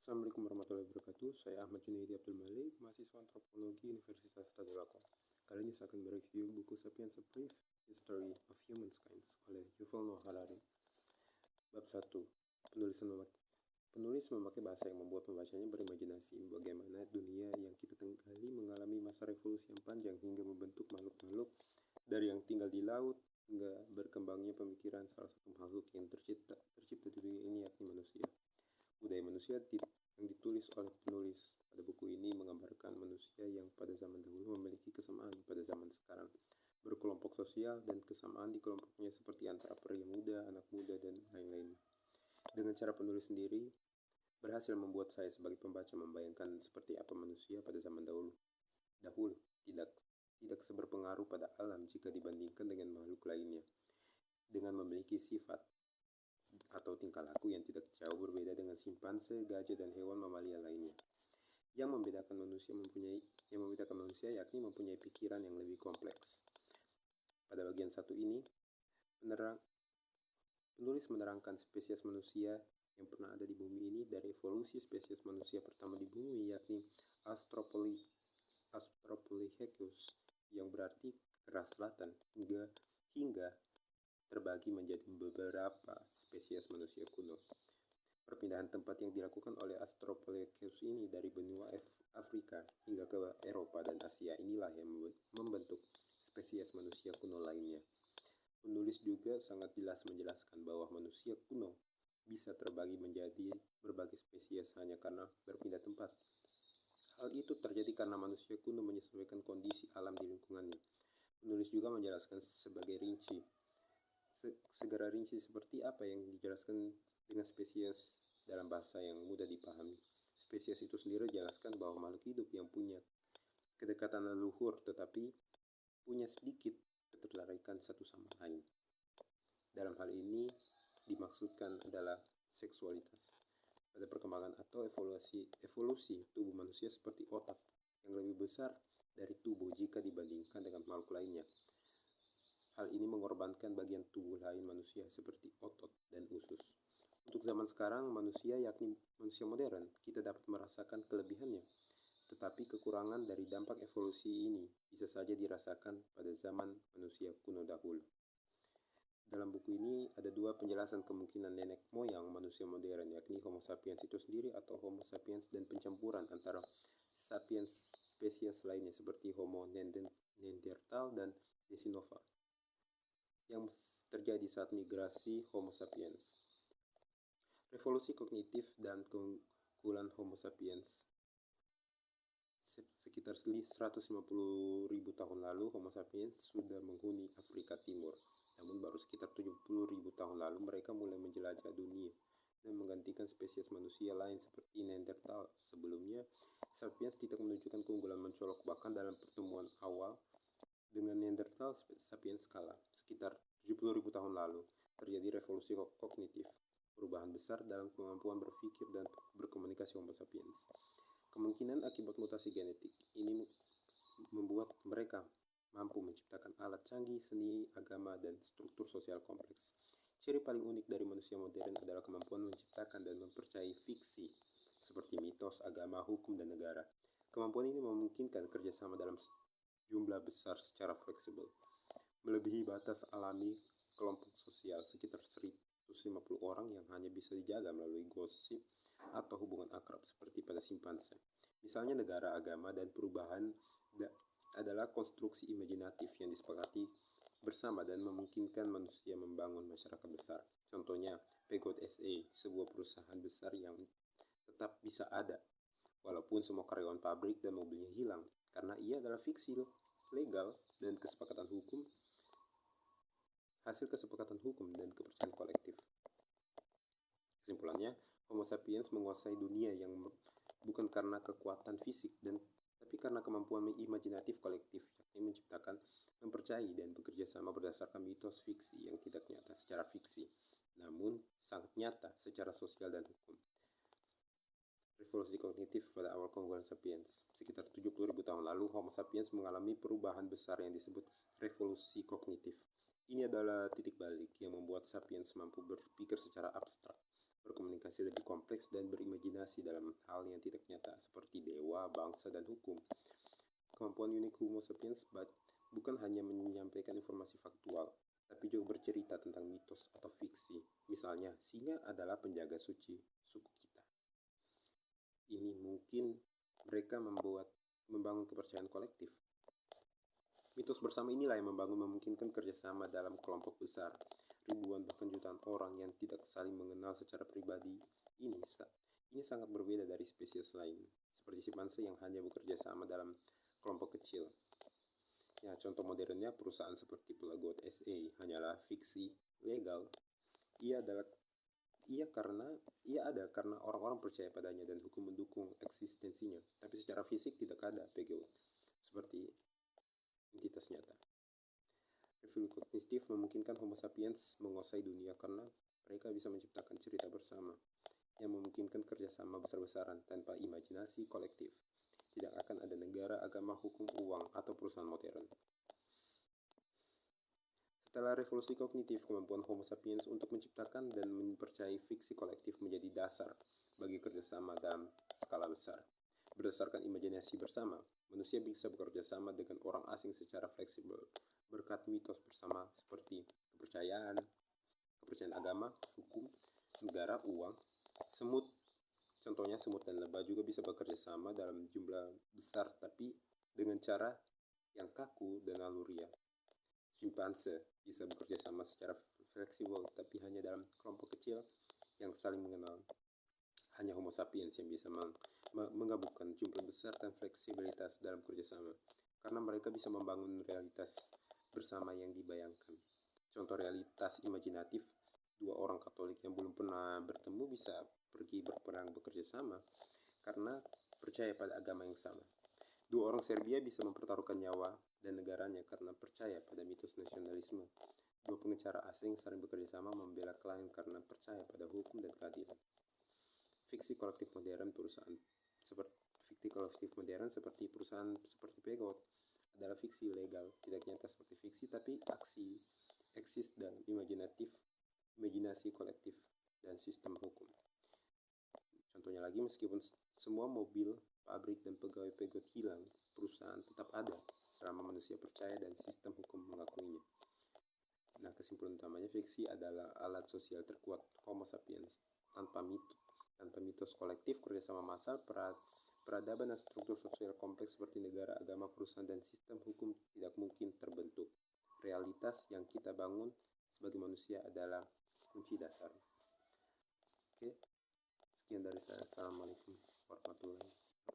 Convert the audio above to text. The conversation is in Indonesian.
Assalamualaikum warahmatullahi wabarakatuh. Saya Ahmad Junaidi Abdul Malik, mahasiswa antropologi Universitas Tadulako. Kali ini saya akan mereview buku Sapiens: A Brief History of Humankind oleh Yuval Noah Harari. Bab 1. Penulis memakai bahasa yang membuat pembacanya berimajinasi bagaimana dunia yang kita tinggali mengalami masa revolusi yang panjang hingga membentuk makhluk-makhluk dari yang tinggal di laut hingga berkembangnya pemikiran salah satu makhluk yang tercipta di dunia ini, yakni manusia. Budaya manusia yang ditulis oleh penulis pada buku ini menggambarkan manusia yang pada zaman dahulu memiliki kesamaan pada zaman sekarang, berkelompok sosial dan kesamaan di kelompoknya seperti antara pria muda, anak muda, dan lain-lain. Dengan cara penulis sendiri berhasil membuat saya sebagai pembaca membayangkan seperti apa manusia pada zaman dahulu tidak seberpengaruh pada alam jika dibandingkan dengan makhluk lainnya, dengan memiliki sifat atau tingkah laku yang tidak jauh berbeda dengan simpanse, gajah, dan hewan mamalia lainnya. Yang membedakan manusia yakni mempunyai pikiran yang lebih kompleks. Pada bagian satu ini, penulis menerangkan spesies manusia yang pernah ada di bumi ini dari evolusi spesies manusia pertama di bumi, yakni Australopithecus, yang berarti keras selatan, hingga terbagi menjadi beberapa spesies manusia kuno. Perpindahan tempat yang dilakukan oleh Australopithecus ini dari benua Afrika hingga ke Eropa dan Asia inilah yang membentuk spesies manusia kuno lainnya. Penulis juga sangat jelas menjelaskan bahwa manusia kuno bisa terbagi menjadi berbagai spesies hanya karena berpindah tempat. Hal itu terjadi karena manusia kuno menyesuaikan kondisi alam di lingkungannya. Penulis juga menjelaskan segera rinci seperti apa yang dijelaskan dengan spesies dalam bahasa yang mudah dipahami. Spesies itu sendiri dijelaskan bahwa makhluk hidup yang punya kedekatan leluhur tetapi punya sedikit ketertarikan satu sama lain. Dalam hal ini dimaksudkan adalah seksualitas. Pada perkembangan atau evolusi tubuh manusia seperti otak yang lebih besar dari tubuh jika dibandingkan dengan makhluk lainnya. Hal ini mengorbankan bagian tubuh lain manusia seperti otot dan usus. Untuk zaman sekarang manusia, yakni manusia modern, kita dapat merasakan kelebihannya. Tetapi kekurangan dari dampak evolusi ini bisa saja dirasakan pada zaman manusia kuno dahulu. Dalam buku ini ada dua penjelasan kemungkinan nenek moyang manusia modern, yakni Homo sapiens itu sendiri atau Homo sapiens dan pencampuran antara sapiens spesies lainnya seperti Homo neanderthal dan Denisova yang terjadi saat migrasi Homo sapiens. Revolusi kognitif dan keunggulan Homo sapiens. Sekitar 150.000 tahun lalu Homo sapiens sudah menghuni Afrika Timur. Namun baru sekitar 70.000 tahun lalu mereka mulai menjelajah dunia dan menggantikan spesies manusia lain seperti Neanderthal. Sebelumnya, sapiens tidak menunjukkan keunggulan mencolok, bahkan dalam pertemuan awal dengan Neanderthal sapiens kalah. Sekitar 70.000 tahun lalu terjadi revolusi kognitif, perubahan besar dalam kemampuan berpikir dan berkomunikasi Homo sapiens. Kemungkinan akibat mutasi genetik ini membuat mereka mampu menciptakan alat canggih, seni, agama, dan struktur sosial kompleks. Ciri paling unik dari manusia modern adalah kemampuan menciptakan dan mempercayai fiksi seperti mitos, agama, hukum, dan negara. Kemampuan ini memungkinkan kerjasama dalam jumlah besar secara fleksibel, melebihi batas alami kelompok sosial sekitar 150 orang yang hanya bisa dijaga melalui gosip atau hubungan akrab seperti pada simpanse. Misalnya negara, agama, dan perubahan adalah konstruksi imajinatif yang disepakati bersama dan memungkinkan manusia membangun masyarakat besar. Contohnya, Peugeot SA, sebuah perusahaan besar yang tetap bisa ada walaupun semua karyawan pabrik dan mobilnya hilang, karena ia adalah fiksi legal dan hasil kesepakatan hukum dan kepercayaan kolektif. Kesimpulannya, Homo sapiens menguasai dunia yang bukan karena kekuatan fisik tapi karena kemampuan imajinatif kolektif, yakni menciptakan, mempercayai, dan bekerja sama berdasarkan mitos fiksi yang tidak nyata secara fiksi, namun sangat nyata secara sosial dan hukum. Revolusi kognitif pada awal keunggulan sapiens. Sekitar 70.000 tahun lalu, Homo sapiens mengalami perubahan besar yang disebut revolusi kognitif. Ini adalah titik balik yang membuat sapiens mampu berpikir secara abstrak, berkomunikasi lebih kompleks dan berimajinasi dalam hal yang tidak nyata seperti dewa, bangsa, dan hukum. Kemampuan unik Homo sapiens bukan hanya menyampaikan informasi faktual, tapi juga bercerita tentang mitos atau fiksi. Misalnya, singa adalah penjaga suci suku kita. Ini mungkin mereka membangun kepercayaan kolektif. Mitos bersama inilah yang memungkinkan kerjasama dalam kelompok besar. Ribuan bahkan jutaan orang yang tidak saling mengenal secara pribadi. Ini sangat berbeda dari spesies lain, seperti simpanse yang hanya bekerja sama dalam kelompok kecil. Ya, contoh modernnya perusahaan seperti Pelagot SA hanyalah fiksi legal. Ia ada karena orang-orang percaya padanya dan hukum mendukung eksistensinya. Tapi secara fisik tidak ada PGO seperti entitas nyata. Revolusi kognitif memungkinkan Homo sapiens menguasai dunia karena mereka bisa menciptakan cerita bersama yang memungkinkan kerjasama besar-besaran tanpa imajinasi kolektif. Tidak akan ada negara, agama, hukum, uang, atau perusahaan modern. Setelah revolusi kognitif, kemampuan Homo sapiens untuk menciptakan dan mempercayai fiksi kolektif menjadi dasar bagi kerjasama dalam skala besar. Berdasarkan imajinasi bersama, manusia bisa bekerja sama dengan orang asing secara fleksibel berkat mitos bersama seperti kepercayaan agama, hukum, negara, uang, semut. Contohnya semut dan lebah juga bisa bekerja sama dalam jumlah besar tapi dengan cara yang kaku dan naluriah. Simpanse bisa bekerja sama secara fleksibel tapi hanya dalam kelompok kecil yang saling mengenal. Hanya Homo sapiens yang bisa menggabungkan jumlah besar dan fleksibilitas dalam kerjasama, karena mereka bisa membangun realitas bersama yang dibayangkan. Contoh realitas imajinatif, 2 orang Katolik yang belum pernah bertemu bisa pergi berperang bekerja sama karena percaya pada agama yang sama. 2 orang Serbia bisa mempertaruhkan nyawa dan negaranya karena percaya pada mitos nasionalisme. 2 pengacara asing saling bekerja sama membela klien karena percaya pada hukum dan keadilan. Fiksi kolektif modern seperti perusahaan seperti Peggot adalah fiksi legal, tidak nyata seperti fiksi tapi aksi, eksis dan imajinasi kolektif dan sistem hukum. Contohnya lagi, meskipun semua mobil, pabrik, dan pegawai Peggot hilang, perusahaan tetap ada selama manusia percaya dan sistem hukum mengakuinya. Nah, kesimpulan utamanya, fiksi adalah alat sosial terkuat Homo sapiens. Tanpa mitos kolektif, kerjasama massal, peradaban dan struktur sosial kompleks seperti negara, agama, perusahaan, dan sistem hukum tidak mungkin terbentuk. Realitas yang kita bangun sebagai manusia adalah kunci dasar. Oke, sekian dari saya. Assalamualaikum.